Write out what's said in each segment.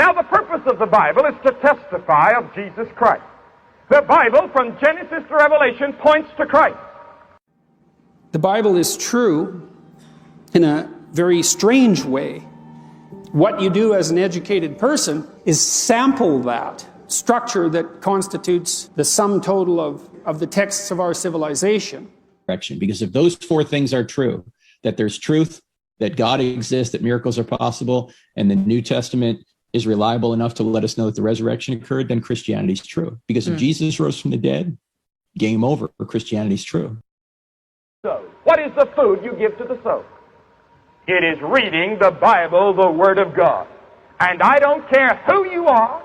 Now, the purpose of the Bible is to testify of Jesus Christ. The Bible, from Genesis to Revelation, points to Christ. The Bible is true in a very strange way. What you do as an educated person is sample that structure that constitutes the sum total of the texts of our civilization. Because if those four things are true, that there's truth, that God exists, that miracles are possible, and the New Testament is reliable enough to let us know that the resurrection occurred, then Christianity's true. Because if Jesus rose from the dead, game over, Christianity's true. So, what is the food you give to the soul? It is reading the Bible, the Word of God. And I don't care who you are,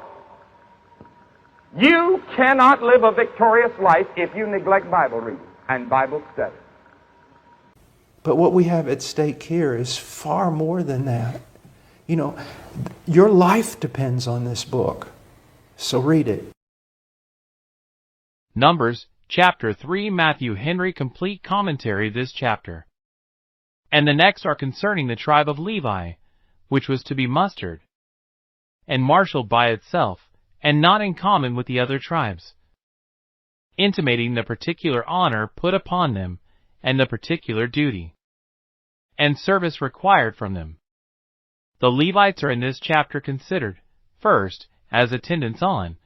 you cannot live a victorious life if you neglect Bible reading and Bible study. But what we have at stake here is far more than that. You know, your life depends on this book. So read it. Numbers, chapter 3, Matthew Henry Complete Commentary this chapter. And the next are concerning the tribe of Levi, which was to be mustered, and marshaled by itself, and not in common with the other tribes, intimating the particular honor put upon them, and the particular duty and service required from them. The Levites are in this chapter considered, first, as attendants on,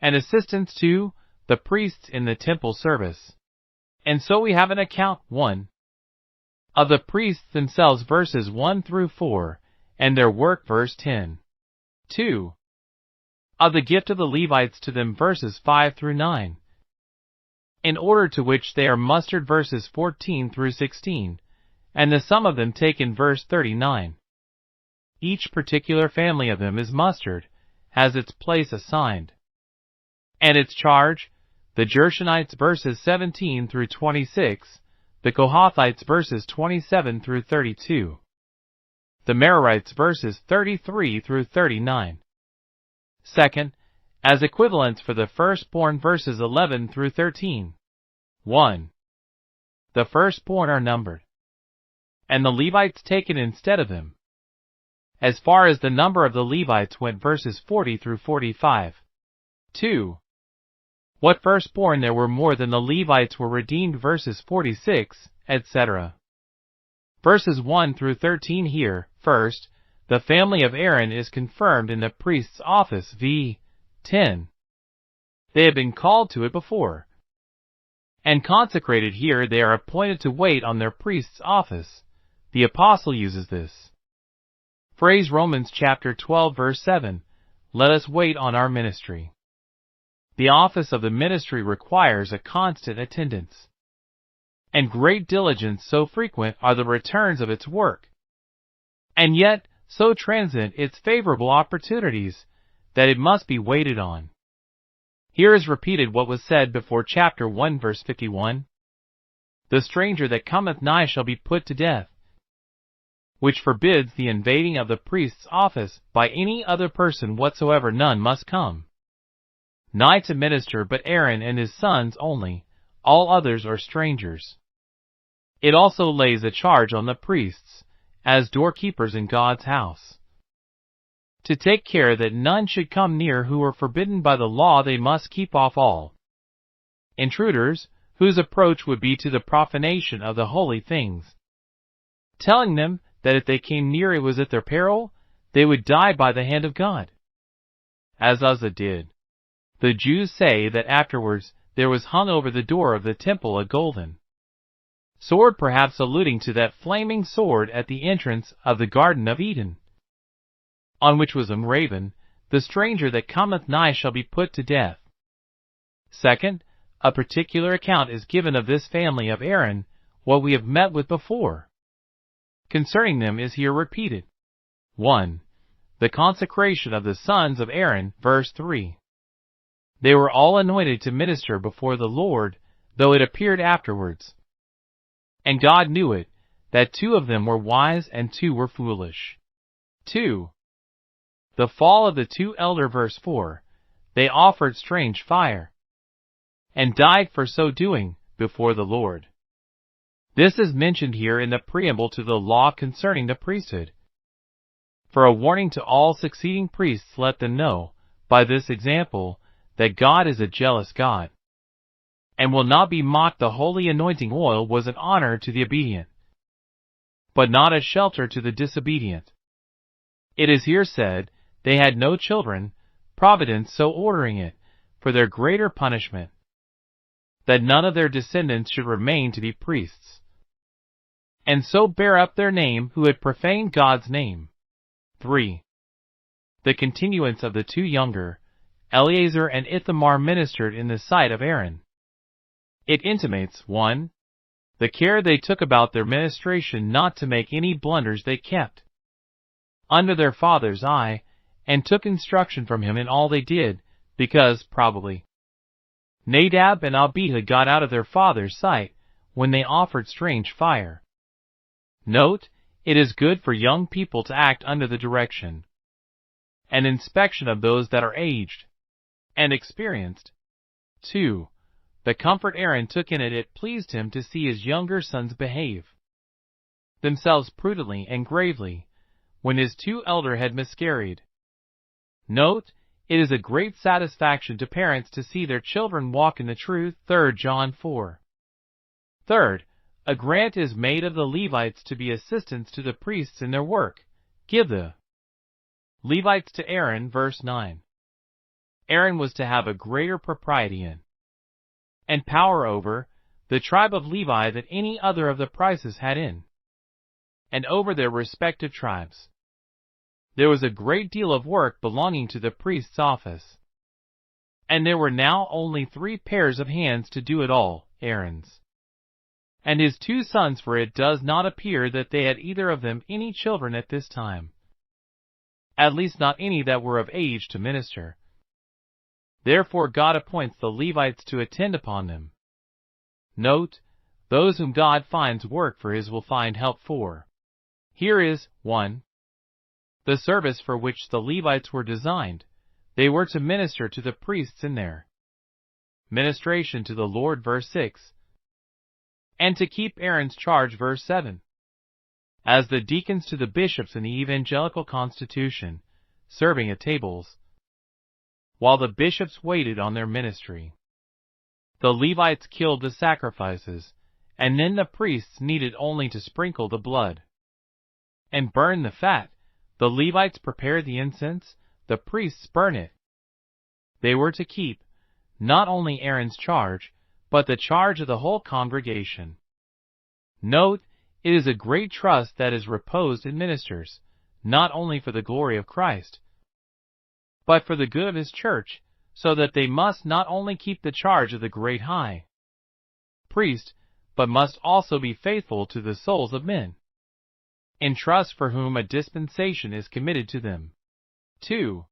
and assistants to, the priests in the temple service. And so we have an account, 1, of the priests themselves, verses 1 through 4, and their work, verse 10. 2, of the gift of the Levites to them, verses 5 through 9, in order to which they are mustered, verses 14 through 16, and the sum of them taken, verse 39. Each particular family of them is mustered, has its place assigned, and its charge, the Gershonites, verses 17 through 26, the Kohathites, verses 27 through 32, the Merarites, verses 33 through 39. Second, as equivalents for the firstborn, verses 11 through 13. 1. The firstborn are numbered, and the Levites taken instead of them, as far as the number of the Levites went, verses 40 through 45. 2. What firstborn there were more than the Levites were redeemed, verses 46, etc. Verses 1 through 13 here. First, the family of Aaron is confirmed in the priest's office, v. 10. They have been called to it before, and consecrated. Here they are appointed to wait on their priest's office. The apostle uses this phrase, Romans chapter 12, verse 7, let us wait on our ministry. The office of the ministry requires a constant attendance and great diligence, so frequent are the returns of its work, and yet so transient its favorable opportunities, that it must be waited on. Here is repeated what was said before chapter 1, verse 51. The stranger that cometh nigh shall be put to death, which forbids the invading of the priest's office by any other person whatsoever. None must come nigh to minister but Aaron and his sons only, all others are strangers. It also lays a charge on the priests, as doorkeepers in God's house, to take care that none should come near who are forbidden by the law. They must keep off all intruders, whose approach would be to the profanation of the holy things, telling them that if they came near it was at their peril, they would die by the hand of God, as Uzzah did. The Jews say that afterwards there was hung over the door of the temple a golden sword, perhaps alluding to that flaming sword at the entrance of the Garden of Eden, on which was engraven, the stranger that cometh nigh shall be put to death. Second, a particular account is given of this family of Aaron. What we have met with before concerning them is here repeated. 1. The consecration of the sons of Aaron, verse 3. They were all anointed to minister before the Lord, though it appeared afterwards, and God knew it, that 2 of them were wise and 2 were foolish. 2. The fall of the 2 elder, verse 4. They offered strange fire, and died for so doing, before the Lord. This is mentioned here in the preamble to the law concerning the priesthood. For a warning to all succeeding priests, let them know, by this example, that God is a jealous God, and will not be mocked. The holy anointing oil was an honor to the obedient, but not a shelter to the disobedient. It is here said, they had no children, providence so ordering it, for their greater punishment, that none of their descendants should remain to be priests, and so bear up their name who had profaned God's name. 3. The continuance of the two younger, Eleazar and Ithamar, ministered in the sight of Aaron. It intimates, 1. The care they took about their ministration, not to make any blunders. They kept under their father's eye, and took instruction from him in all they did, because, probably, Nadab and Abihu got out of their father's sight when they offered strange fire. Note, it is good for young people to act under the direction and inspection of those that are aged and experienced. 2. The comfort Aaron took in it, it pleased him to see his younger sons behave themselves prudently and gravely, when his two elder had miscarried. Note, it is a great satisfaction to parents to see their children walk in the truth. 3 John 4. Third, a grant is made of the Levites to be assistants to the priests in their work. Give the Levites to Aaron. Verse 9. Aaron was to have a greater propriety in and power over the tribe of Levi than any other of the princes had in and over their respective tribes. There was a great deal of work belonging to the priest's office, and there were now only 3 pairs of hands to do it all, Aaron's and his 2 sons, for it does not appear that they had either of them any children at this time, at least not any that were of age to minister. Therefore God appoints the Levites to attend upon them. Note, those whom God finds work for his will find help for. Here is 1. The service for which the Levites were designed. They were to minister to the priests in their ministration to the Lord. Verse 6. And to keep Aaron's charge. Verse 7. As the deacons to the bishops in the evangelical constitution, serving at tables, while the bishops waited on their ministry. The Levites killed the sacrifices, and then the priests needed only to sprinkle the blood and burn the fat. The Levites prepared the incense, the priests burn it. They were to keep not only Aaron's charge, but the charge of the whole congregation. Note, it is a great trust that is reposed in ministers, not only for the glory of Christ, but for the good of his church, so that they must not only keep the charge of the great high priest, but must also be faithful to the souls of men, in trust for whom a dispensation is committed to them. 2.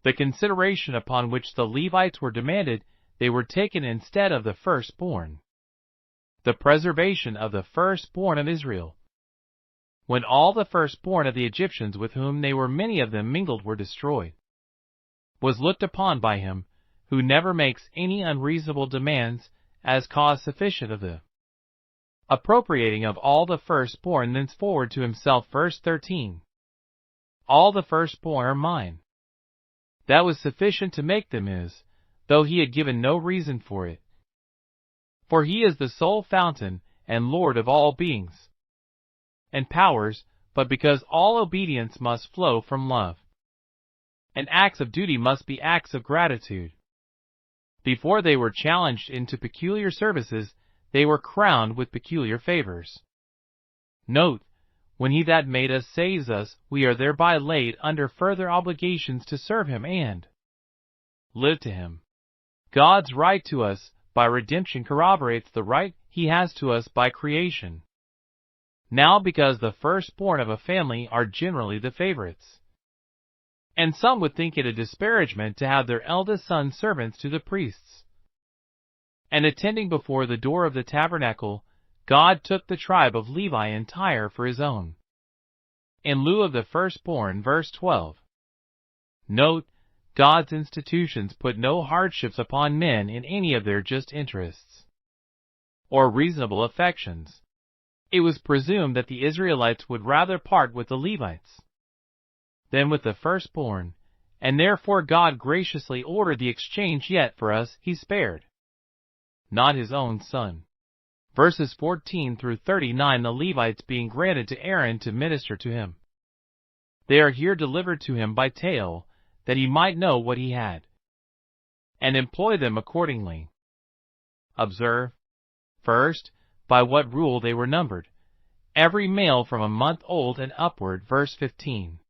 The consideration upon which the Levites were demanded, they were taken instead of the firstborn. The preservation of the firstborn of Israel. When all the firstborn of the Egyptians, with whom they were many of them mingled, were destroyed, was looked upon by him, who never makes any unreasonable demands, as cause sufficient of the appropriating of all the firstborn thenceforward to himself. Verse 13. All the firstborn are mine. That was sufficient to make them his, though he had given no reason for it. For he is the sole fountain and Lord of all beings and powers, but because all obedience must flow from love, and acts of duty must be acts of gratitude. Before they were challenged into peculiar services, they were crowned with peculiar favors. Note, when he that made us saves us, we are thereby laid under further obligations to serve him and live to him. God's right to us by redemption corroborates the right he has to us by creation. Now, because the firstborn of a family are generally the favorites, and some would think it a disparagement to have their eldest sons servants to the priests, and attending before the door of the tabernacle, God took the tribe of Levi entire for his own, in lieu of the firstborn. Verse 12. Note, God's institutions put no hardships upon men in any of their just interests or reasonable affections. It was presumed that the Israelites would rather part with the Levites than with the firstborn, and therefore God graciously ordered the exchange, yet for us he spared not his own son. Verses 14 through 39, the Levites being granted to Aaron to minister to him. They are here delivered to him by tale, that he might know what he had, and employ them accordingly. Observe, first, by what rule they were numbered. Every male from a month old and upward, verse 15.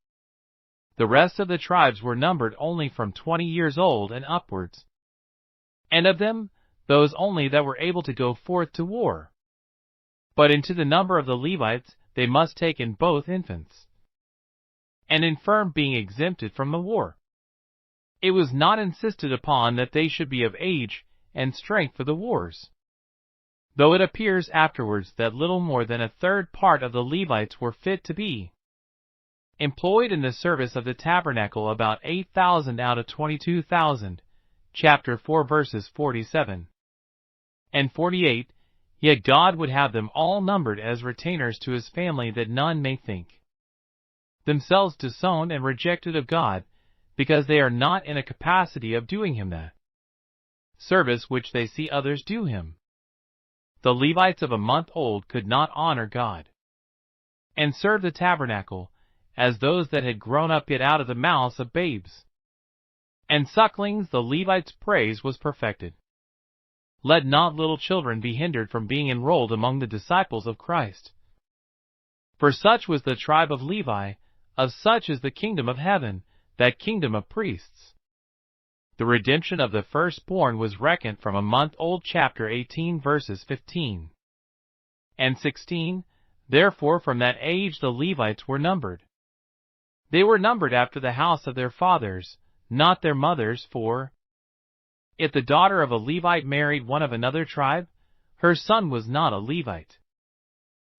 The rest of the tribes were numbered only from 20 years old and upwards, and of them those only that were able to go forth to war. But into the number of the Levites they must take in both infants and infirm, being exempted from the war. It was not insisted upon that they should be of age and strength for the wars, though it appears afterwards that little more than a third part of the Levites were fit to be employed in the service of the tabernacle, about 8,000 out of 22,000, chapter 4 verses 47 and 48, yet God would have them all numbered as retainers to his family, that none may think themselves disowned and rejected of God, because they are not in a capacity of doing him that service which they see others do him. The Levites of a month old could not honor God and serve the tabernacle, as those that had grown up yet out of the mouths of babes and sucklings. The Levites' praise was perfected. Let not little children be hindered from being enrolled among the disciples of Christ. For such was the tribe of Levi, of such is the kingdom of heaven, that kingdom of priests. The redemption of the firstborn was reckoned from a month old, chapter 18 verses 15 and 16. Therefore from that age the Levites were numbered. They were numbered after the house of their fathers, not their mothers, for if the daughter of a Levite married one of another tribe, her son was not a Levite.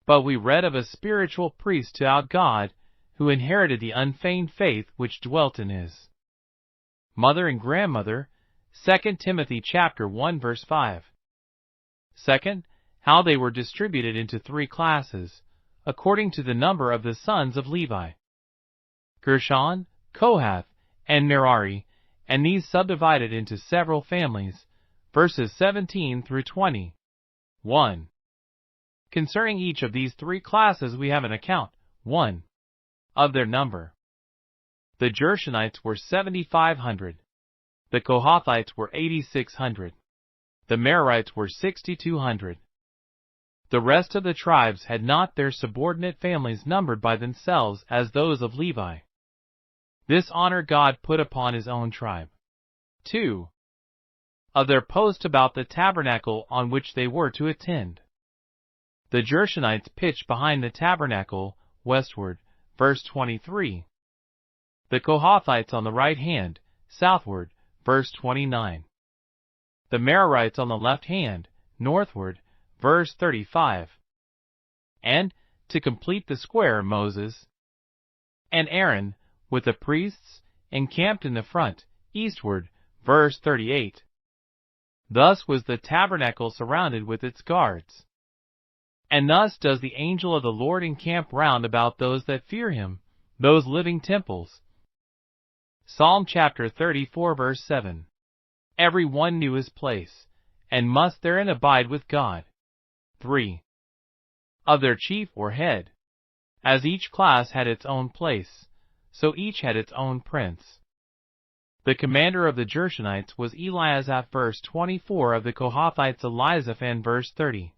But we read of a spiritual priest to our God, who inherited the unfeigned faith which dwelt in his mother and grandmother, 2 Timothy chapter 1 verse 5. Second, how they were distributed into 3 classes, according to the number of the sons of Levi: Gershon, Kohath, and Merari, and these subdivided into several families, verses 17 through 20. 1. Concerning each of these 3 classes we have an account, 1. Of their number. The Gershonites were 7,500. The Kohathites were 8,600. The Merarites were 6,200. The rest of the tribes had not their subordinate families numbered by themselves as those of Levi. This honor God put upon his own tribe. 2. Of their post about the tabernacle on which they were to attend. The Gershonites pitched behind the tabernacle, westward, verse 23. The Kohathites on the right hand, southward, verse 29. The Merarites on the left hand, northward, verse 35. And, to complete the square, Moses and Aaron, with the priests, encamped in the front, eastward, verse 38. Thus was the tabernacle surrounded with its guards. And thus does the angel of the Lord encamp round about those that fear him, those living temples. Psalm chapter 34 verse 7. Every one knew his place, and must therein abide with God. 3. Of their chief or head. As each class had its own place, so each had its own prince. The commander of the Gershonites was Eliasaph, verse 24. Of the Kohathites Elizaphan, verse 30.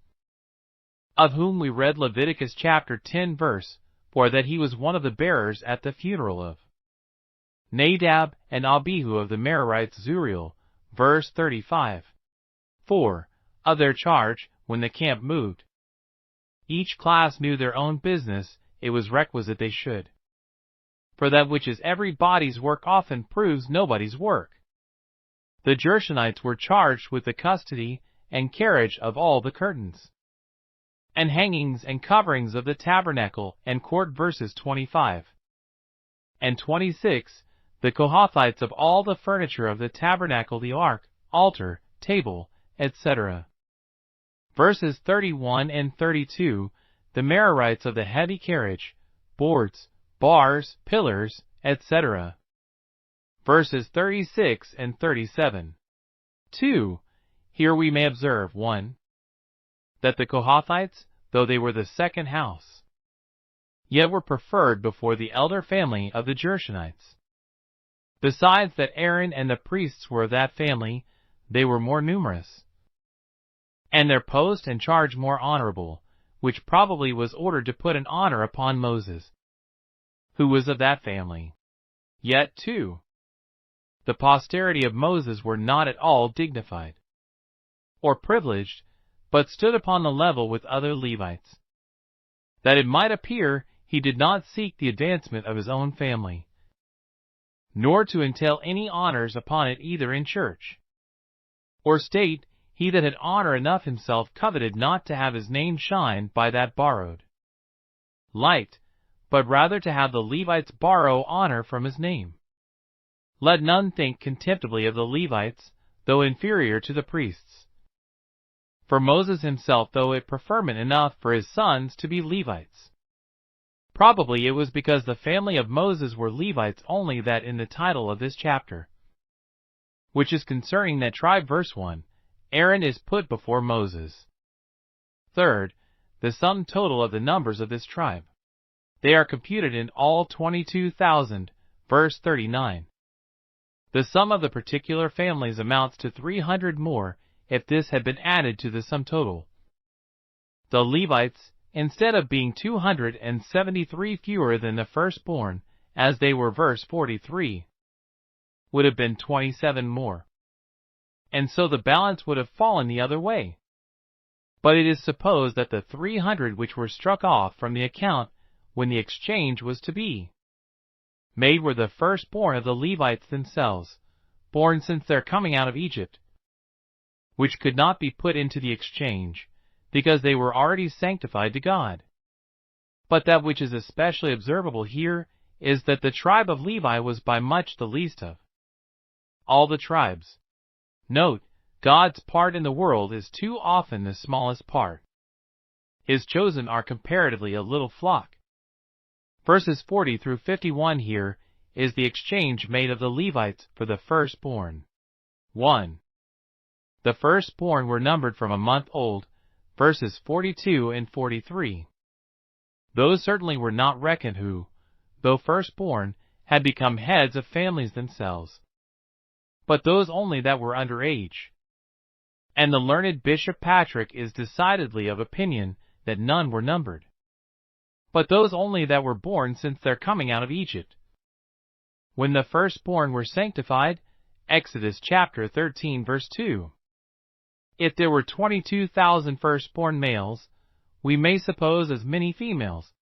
Of whom we read Leviticus chapter 10 verse 4, that he was one of the bearers at the funeral of Nadab, and Abihu of the Merarites Zuriel, verse 35. 4. Of their charge, when the camp moved. Each class knew their own business, it was requisite they should. For that which is everybody's work often proves nobody's work. The Gershonites were charged with the custody and carriage of all the curtains and hangings and coverings of the tabernacle and court, verses 25 and 26. The Kohathites of all the furniture of the tabernacle, the ark, altar, table, etc. Verses 31 and 32. The Merarites of the heavy carriage, boards, bars, pillars, etc. Verses 36 and 37. 2. Here we may observe 1. That the Kohathites, though they were the second house, yet were preferred before the elder family of the Gershonites. Besides that Aaron and the priests were of that family, they were more numerous, and their post and charge more honorable, which probably was ordered to put an honor upon Moses, who was of that family. Yet, 2. The posterity of Moses were not at all dignified or privileged, but stood upon the level with other Levites, that it might appear he did not seek the advancement of his own family, nor to entail any honors upon it either in church or state. He that had honor enough himself coveted not to have his name shine by that borrowed light, but rather to have the Levites borrow honor from his name. Let none think contemptibly of the Levites, though inferior to the priests. For Moses himself thought it preferment enough for his sons to be Levites. Probably it was because the family of Moses were Levites only that in the title of this chapter, which is concerning that tribe, verse 1, Aaron is put before Moses. 3. The sum total of the numbers of this tribe. They are computed in all 22,000, verse 39. The sum of the particular families amounts to 300 more if this had been added to the sum total. The Levites, instead of being 273 fewer than the firstborn, as they were, verse 43, would have been 27 more, and so the balance would have fallen the other way. But it is supposed that the 300 which were struck off from the account when the exchange was to be made were the firstborn of the Levites themselves, born since their coming out of Egypt, which could not be put into the exchange, because they were already sanctified to God. But that which is especially observable here is that the tribe of Levi was by much the least of all the tribes. Note, God's part in the world is too often the smallest part. His chosen are comparatively a little flock. Verses 40 through 51 here is the exchange made of the Levites for the firstborn. 1. The firstborn were numbered from a month old, verses 42 and 43. Those certainly were not reckoned who, though firstborn, had become heads of families themselves, but those only that were under age. And the learned Bishop Patrick is decidedly of opinion that none were numbered, but those only that were born since their coming out of Egypt. When the firstborn were sanctified, Exodus chapter 13 verse 2. If there were 22,000 firstborn males, we may suppose as many females,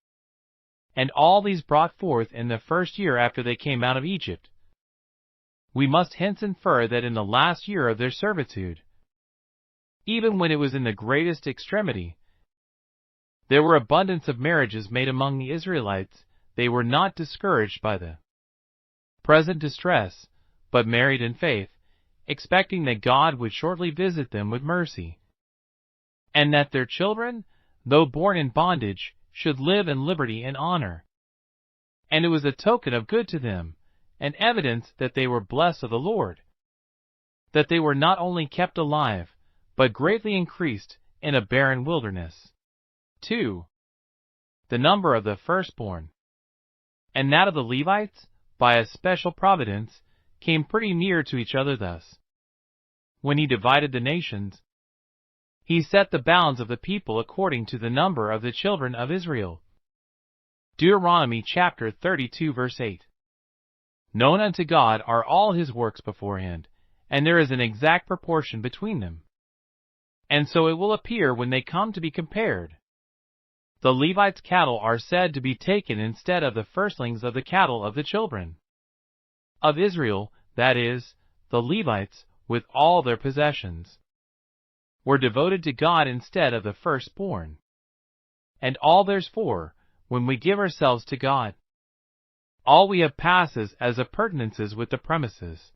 and all these brought forth in the first year after they came out of Egypt. We must hence infer that in the last year of their servitude, even when it was in the greatest extremity, there were abundance of marriages made among the Israelites. They were not discouraged by the present distress, but married in faith, expecting that God would shortly visit them with mercy, and that their children, though born in bondage, should live in liberty and honor. And it was a token of good to them, and evidence that they were blessed of the Lord, that they were not only kept alive, but greatly increased in a barren wilderness. 2. The number of the firstborn, and that of the Levites, by a special providence, came pretty near to each other thus. When he divided the nations, he set the bounds of the people according to the number of the children of Israel. Deuteronomy chapter 32 verse 8. Known unto God are all his works beforehand, and there is an exact proportion between them. And so it will appear when they come to be compared. The Levites' cattle are said to be taken instead of the firstlings of the cattle of the children of Israel, that is, the Levites, with all their possessions, were devoted to God instead of the firstborn. And all there's for, when we give ourselves to God, all we have passes as appurtenances with the premises.